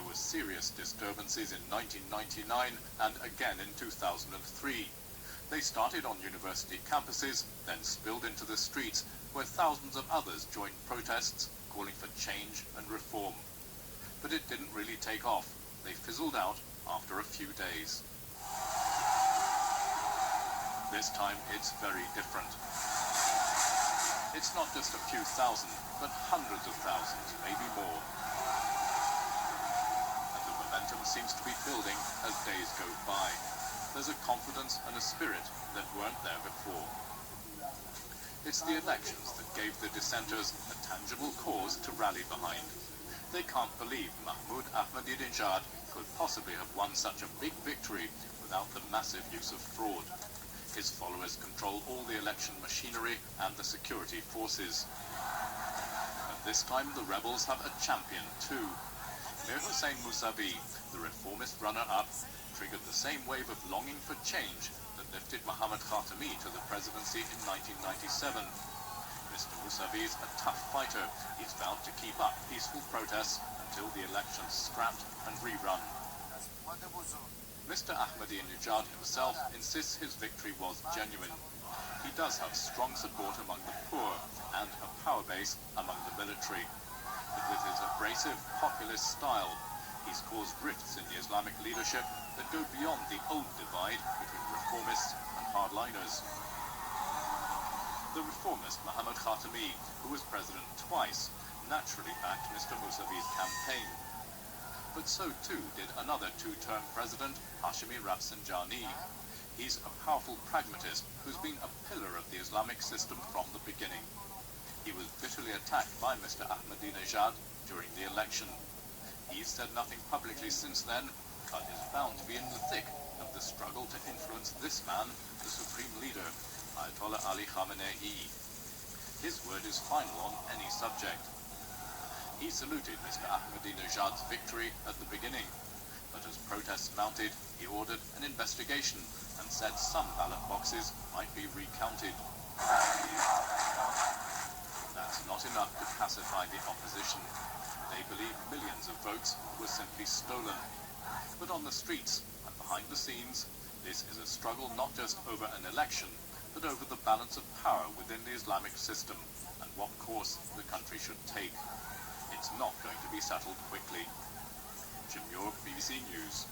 were serious disturbances in 1999 and again in 2003. They started on university campuses, then spilled into the streets, where thousands of others joined protests calling for change and reform. But it didn't really take off. They fizzled out after a few days. This time it's very different. It's not just a few thousand, but hundreds of thousands, maybe more. And the momentum seems to be building as days go by. There's a confidence and a spirit that weren't there before. It's the elections that gave the dissenters a tangible cause to rally behind. They can't believe Mahmoud Ahmadinejad could possibly have won such a big victory without the massive use of fraud. His followers control all the election machinery and the security forces. And this time the rebels have a champion too. Mir Hossein Mousavi, the reformist runner-up, triggered the same wave of longing for change that lifted Mohammad Khatami to the presidency in 1997. Mr. Mousavi is a tough fighter. He's vowed to keep up peaceful protests until the election's scrapped and rerun. Mr. Ahmadinejad himself insists his victory was genuine. He does have strong support among the poor and a power base among the military. But with his abrasive populist style, he's caused rifts in the Islamic leadership that go beyond the old divide between reformists and hardliners. The reformist Mohammad Khatami, who was president twice, naturally backed Mr. Mousavi's campaign. But so too did another two-term president, Hashemi Rafsanjani. He's a powerful pragmatist who's been a pillar of the Islamic system from the beginning. He was bitterly attacked by Mr. Ahmadinejad during the election. He's said nothing publicly since then, but is bound to be in the thick of the struggle to influence this man, the supreme leader, Ayatollah Ali Khamenei. His word is final on any subject. He saluted Mr. Ahmadinejad's victory at the beginning, but as protests mounted, he ordered an investigation and said some ballot boxes might be recounted. That's not enough to pacify the opposition. They believe millions of votes were simply stolen. But on the streets and behind the scenes, this is a struggle not just over an election, but over the balance of power within the Islamic system and what course the country should take. It's not going to be settled quickly. Jim Muir, BBC News.